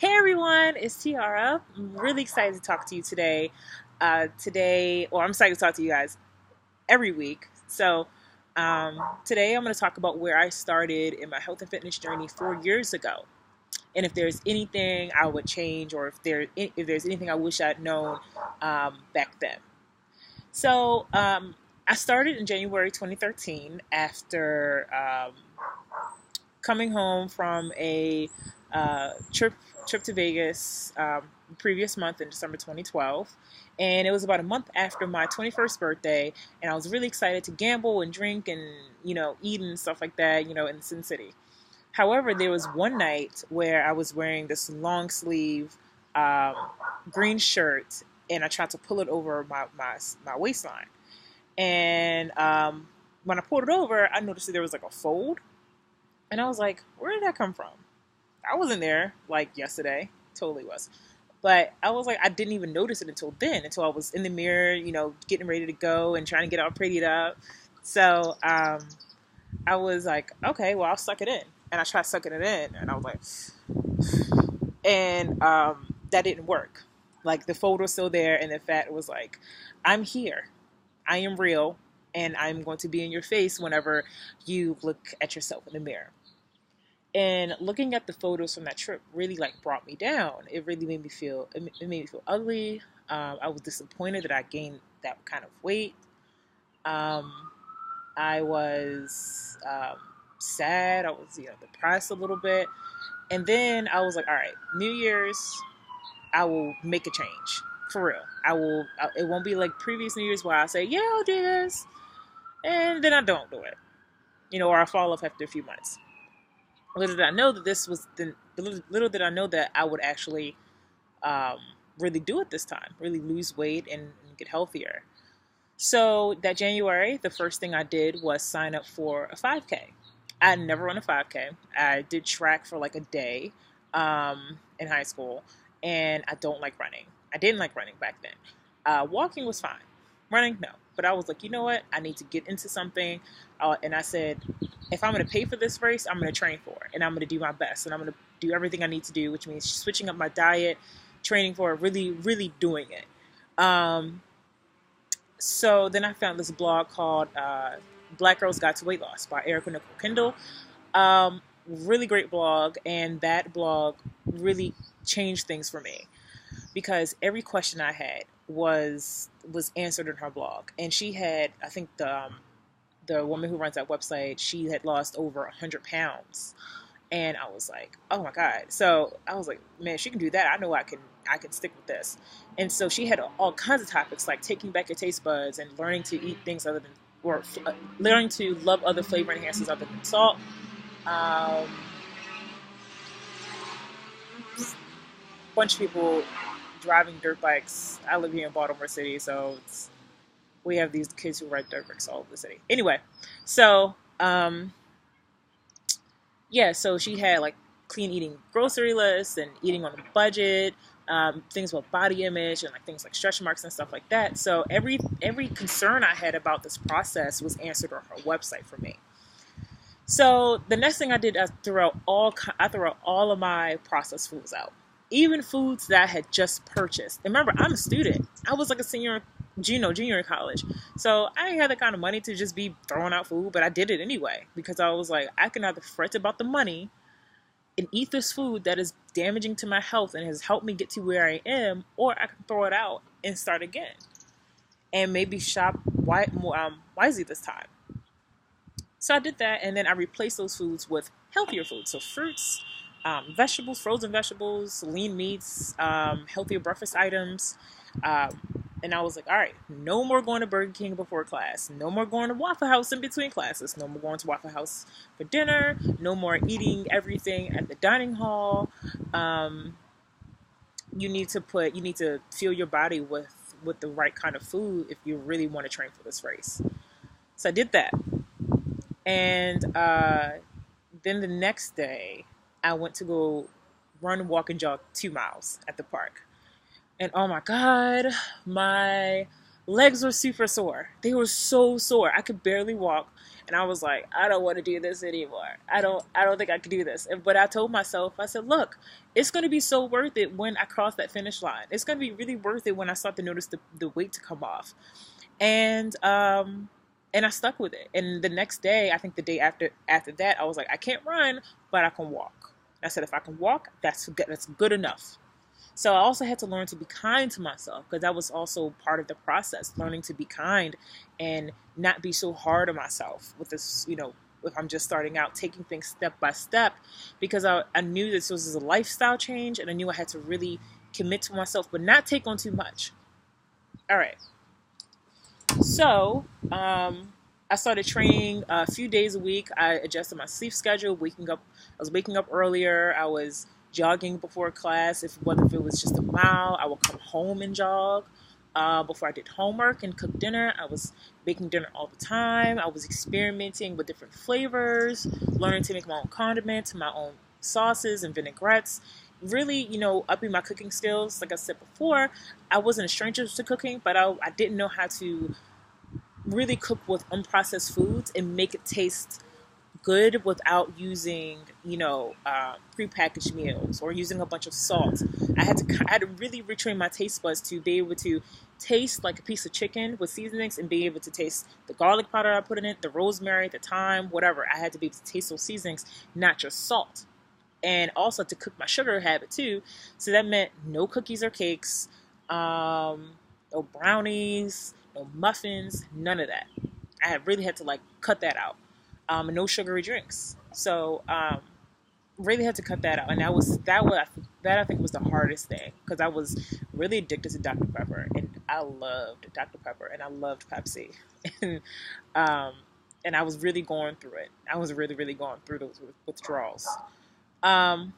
Hey everyone, it's Tiara. I'm really excited to talk to you today. I'm excited to talk to you guys every week. Today I'm going to talk about where I started in my health and fitness journey 4 years ago, and if there's anything I would change, or if there's anything I wish I'd known back then. So I started in January 2013 after coming home from a trip to Vegas the previous month in December 2012. And it was about a month after my 21st birthday, and I was really excited to gamble and drink and eat and stuff like that, in Sin City. However, there was one night where I was wearing this long sleeve um, green shirt, and I tried to pull it over my waistline. And when I pulled it over, I noticed that there was like a fold, and I was like, "Where did that come from?" I wasn't there like yesterday. Totally was. But I was like, I didn't even notice it until then, until I was in the mirror, getting ready to go and trying to get all prettied up. So I was like, okay, well, I'll suck it in. And I tried sucking it in, and I was like, and that didn't work. Like, the fold was still there, and the fat was like, I'm here. I am real, and I'm going to be in your face whenever you look at yourself in the mirror. And looking at the photos from that trip really like brought me down. It really made me feel it made me feel ugly. I was disappointed that I gained that kind of weight. Um, I was sad. I was depressed a little bit. And then I was like, all right, New Year's, I will make a change for real. I will. It won't be like previous New Year's where I say, yeah, I'll do this, and then I don't do it. Or I fall off after a few months. Little did I know that this was little did I know that I would actually um, really do it this time, really lose weight and get healthier. So that January, the first thing I did was sign up for a 5K. I had never run a 5K. I did track for like a day in high school, and I don't like running. I didn't like running back then. Walking was fine. Running, no. But I was like, you know what? I need to get into something. And I said, if I'm going to pay for this race, I'm going to train for it. And I'm going to do my best. And I'm going to do everything I need to do, which means switching up my diet, training for it, really, really doing it. So then I found this blog called Black Girls Guide to Weight Loss by Erica Nicole Kendall. Really great blog. And that blog really changed things for me, because every question I had was answered in her blog. And she had, I think the woman who runs that website, she had lost over 100 pounds. And I was like, oh my God. So I was like, man, she can do that. I know I can stick with this. And so she had all kinds of topics, like taking back your taste buds and learning to eat things other than, or learning to love other flavor enhancers other than salt. Um, Bunch of people driving dirt bikes. I live here in Baltimore City, so we have these kids who ride dirt bikes all over the city. Anyway, so yeah, so she had like clean eating grocery lists and eating on a budget, things about body image and like things like stretch marks and stuff like that. So every concern I had about this process was answered on her website for me. So the next thing I did, I threw out all of my processed foods out, even foods that I had just purchased. And remember, I'm a student. I was like a junior in college. So I didn't have the kind of money to just be throwing out food, but I did it anyway, because I was like, I can either fret about the money and eat this food that is damaging to my health and has helped me get to where I am, or I can throw it out and start again and maybe shop wisely this time. So I did that, and then I replaced those foods with healthier foods. So fruits, vegetables, frozen vegetables, lean meats, healthier breakfast items. And I was like, all right, no more going to Burger King before class. No more going to Waffle House in between classes. No more going to Waffle House for dinner. No more eating everything at the dining hall. You need to fuel your body with the right kind of food if you really want to train for this race. So I did that. And then the next day, I went to go run, walk, and jog 2 miles at the park. And oh my God, my legs were super sore. They were so sore. I could barely walk. And I was like, I don't want to do this anymore. I don't think I can do this. But I told myself, I said, look, it's going to be so worth it when I cross that finish line. It's going to be really worth it when I start to notice the weight to come off. And I stuck with it. And the next day, I think the day after that, I was like, I can't run, but I can walk. I said, if I can walk, that's good enough. So I also had to learn to be kind to myself, because that was also part of the process, learning to be kind and not be so hard on myself with this, if I'm just starting out, taking things step by step, because I knew this was a lifestyle change, and I knew I had to really commit to myself, but not take on too much. All right. So, I started training a few days a week. I adjusted my sleep schedule, I was waking up earlier. I was jogging before class. Whether if it was just a mile, I would come home and jog. Before I did homework and cook dinner, I was making dinner all the time. I was experimenting with different flavors, learning to make my own condiments, my own sauces and vinaigrettes. Really, upping my cooking skills. Like I said before, I wasn't a stranger to cooking, but I didn't know how to really cook with unprocessed foods and make it taste good without using, prepackaged meals or using a bunch of salt. I had to really retrain my taste buds to be able to taste like a piece of chicken with seasonings, and be able to taste the garlic powder I put in it, the rosemary, the thyme, whatever. I had to be able to taste those seasonings, not just salt. And also to cook my sugar habit too. So that meant no cookies or cakes, no brownies, no muffins, none of that. I really had to cut that out. And no sugary drinks. So really had to cut that out, and that I think was the hardest thing, because I was really addicted to Dr. Pepper, and I loved Dr. Pepper, and I loved Pepsi, and I was really going through it. I was really, really going through those withdrawals. All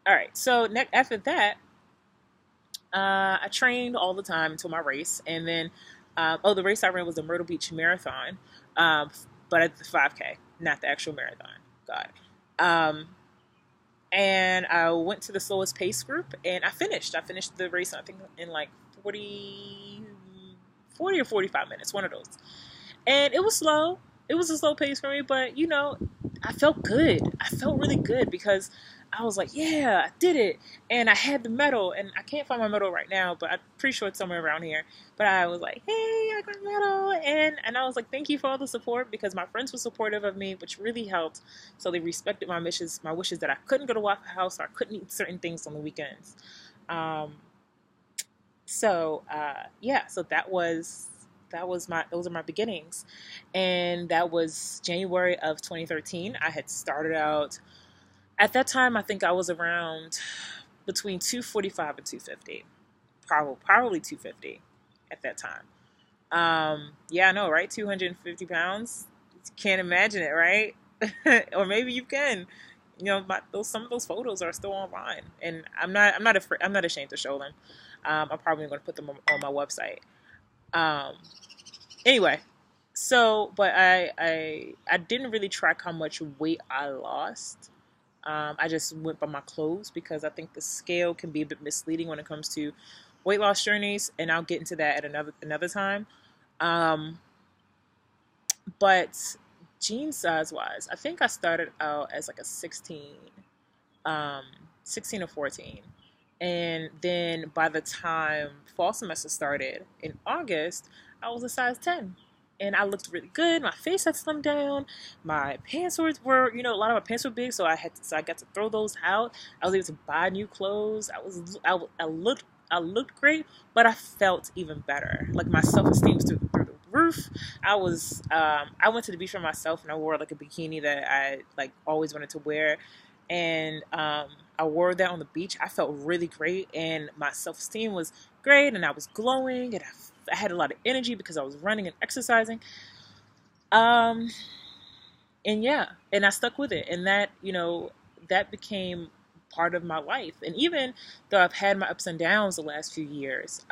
right, so after that, I trained all the time until my race, and then the race I ran was the Myrtle Beach Marathon, but at the 5K, not the actual marathon. God. And I went to the slowest pace group, and I finished. I finished the race, I think, in 40 or 45 minutes, one of those. And it was slow. It was a slow pace for me, but, I felt good. I felt really good, because I was like, yeah, I did it. And I had the medal, and I can't find my medal right now, but I'm pretty sure it's somewhere around here. But I was like, hey, I got a medal. And I was like, thank you for all the support, because my friends were supportive of me, which really helped. So they respected my wishes that I couldn't go to Waffle House, or I couldn't eat certain things on the weekends. So those are my beginnings. And that was January of 2013. I had started out, at that time, I think I was around between 245 and 250. Probably 250 at that time. Yeah, I know, right? 250 pounds. You can't imagine it, right? Or maybe you can. Some of those photos are still online, and I'm not ashamed to show them. I'm probably going to put them on my website. Anyway, so, but I didn't really track how much weight I lost. I just went by my clothes, because I think the scale can be a bit misleading when it comes to weight loss journeys, and I'll get into that at another time. But jean size wise, I think I started out as a 16 or 14. And then by the time fall semester started in August, I was a size 10. And I looked really good. My face had slimmed down. My pants were, a lot of my pants were big, so I got to throw those out. I was able to buy new clothes. I looked great, but I felt even better. My self-esteem was through the roof. I went to the beach for myself, and I wore a bikini that I always wanted to wear, and I wore that on the beach. I felt really great, and my self-esteem was great, and I was glowing, and I had a lot of energy because I was running and exercising. And yeah, and I stuck with it, and that became part of my life. And even though I've had my ups and downs the last few years,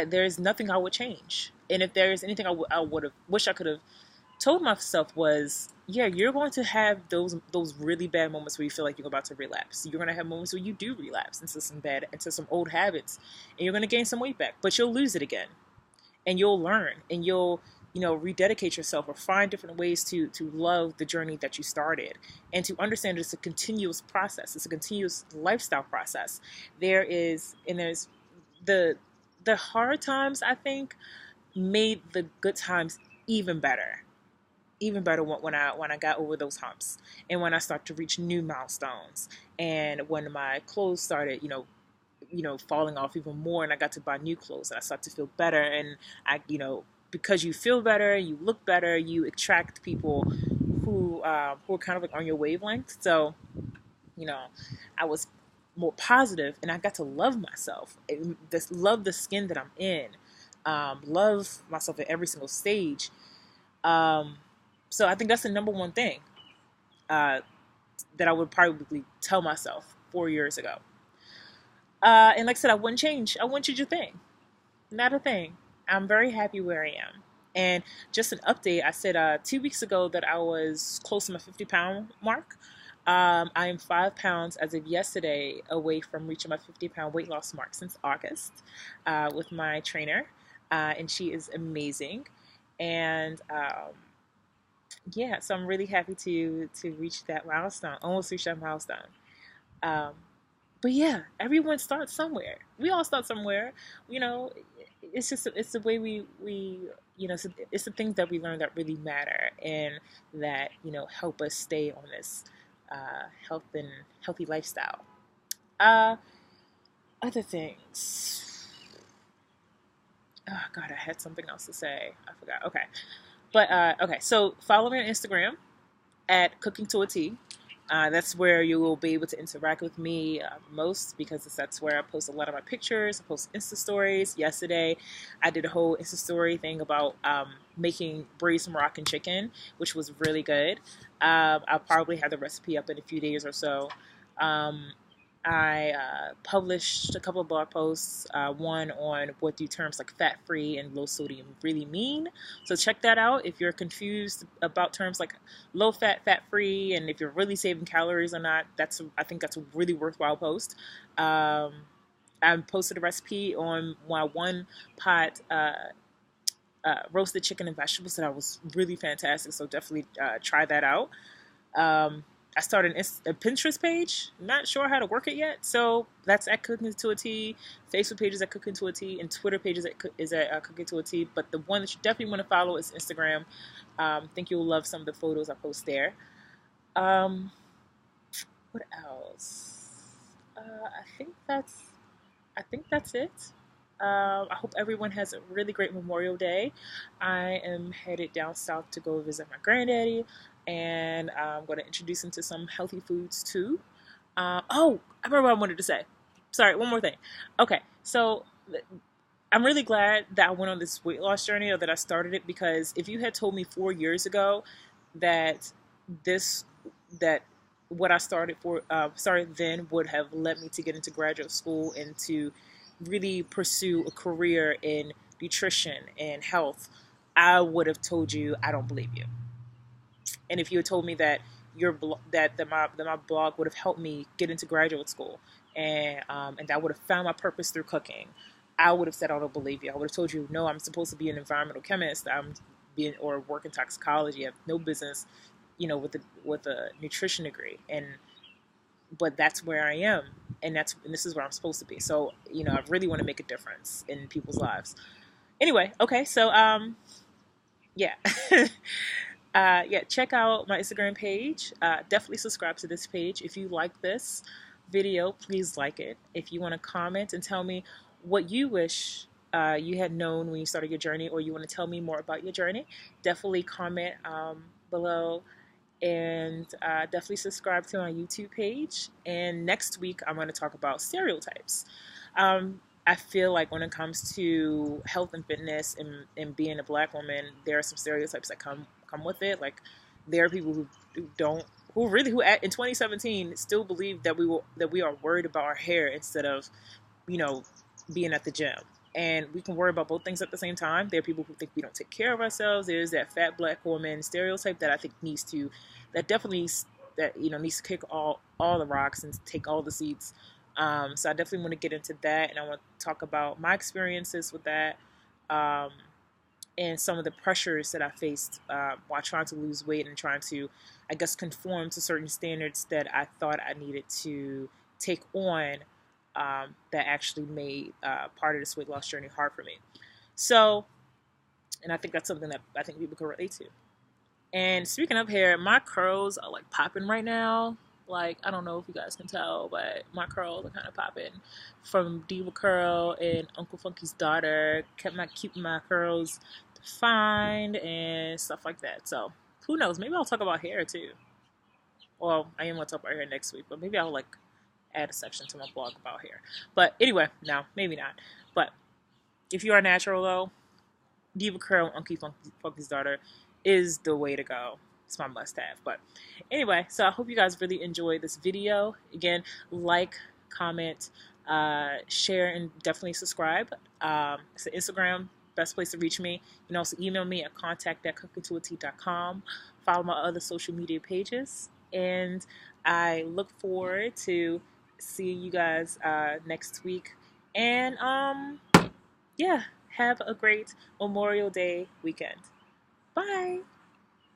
there's nothing I would change. And if there is anything I would have wished I could have told myself was, yeah, you're going to have those really bad moments where you feel like you're about to relapse. You're going to have moments where you do relapse into some old habits, and you're going to gain some weight back, but you'll lose it again, and you'll learn, and you'll rededicate yourself or find different ways to love the journey that you started, and to understand it's a continuous process. It's a continuous lifestyle process. There's the hard times, I think, made the good times even better, even better when I got over those humps, and when I started to reach new milestones, and when my clothes started falling off even more, and I got to buy new clothes, and I started to feel better. And because you feel better, you look better, you attract people who are kind of like on your wavelength. So you know I was more positive, and I got to love myself, love the skin that I'm in, love myself at every single stage. um, so I think that's the number one thing uh, that I would probably tell myself 4 years ago. And like I said, I wouldn't change a thing. Not a thing. I'm very happy where I am. And just an update, I said 2 weeks ago that I was close to my 50-pound mark. I am 5 pounds as of yesterday away from reaching my 50-pound weight loss mark since August with my trainer. And she is amazing. And yeah, so I'm really happy to reach that milestone, almost reach that milestone. Um, but yeah, everyone starts somewhere. We all start somewhere. You know, it's the way it's the things that we learn that really matter, and that help us stay on this healthy lifestyle. Uh, Other things. Oh God, I had something else to say. I forgot. Okay, but okay. So follow me on Instagram at Cooking to a T. That's where you will be able to interact with me most, because that's where I post a lot of my pictures. I post Insta stories. Yesterday, I did a whole Insta story thing about making braised Moroccan chicken, which was really good. I'll probably have the recipe up in a few days or so. Um, I published a couple of blog posts, one on what do terms like fat free and low sodium really mean. So check that out if you're confused about terms like low fat, fat free, and if you're really saving calories or not. I think that's a really worthwhile post. I posted a recipe on my one pot roasted chicken and vegetables that was really fantastic. So definitely try that out. Um, I started a Pinterest page. Not sure how to work it yet. So that's at Cooking to a T. Facebook page is at Cooking to a T. And Twitter page is at Cooking to a T. But the one that you definitely want to follow is Instagram. I think you'll love some of the photos I post there. Um, what else? I think that's it. I hope everyone has a really great Memorial Day. I am headed down south to go visit my granddaddy, and I'm going to introduce him to some healthy foods too. Oh, I remember what I wanted to say. Sorry, one more thing. Okay, so I'm really glad that I went on this weight loss journey, or that I started it, because if you had told me 4 years ago that this that what I started then would have led me to get into graduate school and to really pursue a career in nutrition and health, I would have told you I don't believe you. And if you had told me that my blog would have helped me get into graduate school, and that I would have found my purpose through cooking, I would have said I don't believe you. I would have told you no, I'm supposed to be an environmental chemist. Or work in toxicology. I have no business, with a nutrition degree. But that's where I am, and this is where I'm supposed to be. So I really want to make a difference in people's lives. Anyway, okay, so yeah. Yeah, check out my Instagram page. Definitely subscribe to this page. If you like this video, please like it. If you want to comment and tell me what you wish you had known when you started your journey, or you want to tell me more about your journey, definitely comment below. And definitely subscribe to my YouTube page. And next week, I'm going to talk about stereotypes. I feel like when it comes to health and fitness, and being a Black woman, there are some stereotypes that come with it. Like, there are people who don't, who in 2017 still believe that we are worried about our hair instead of being at the gym. And we can worry about both things at the same time. There are people who think we don't take care of ourselves. There's that fat Black woman stereotype that I think needs to kick all the rocks and take all the seats. So I definitely want to get into that, and I want to talk about my experiences with that. Um, and some of the pressures that I faced while trying to lose weight and trying to, I guess, conform to certain standards that I thought I needed to take on, that actually made part of this weight loss journey hard for me. So, and I think that's something that I think people can relate to. And speaking of hair, my curls are like popping right now. Like, I don't know if you guys can tell, but my curls are kind of popping from Diva Curl and Uncle Funky's daughter. Keeping my curls defined and stuff like that. So who knows? Maybe I'll talk about hair too. Well, I am gonna talk about hair next week, but maybe I'll like add a section to my blog about hair. But anyway, no, maybe not. But if you are natural though, Diva Curl and Uncle Funky's daughter is the way to go. It's my must-have. But anyway, so I hope you guys really enjoyed this video. Again, like, comment, share, and definitely subscribe. It's Instagram, best place to reach me. You can also email me at contact@cookingtoatea.com. Follow my other social media pages. And I look forward to seeing you guys next week. And yeah, have a great Memorial Day weekend. Bye.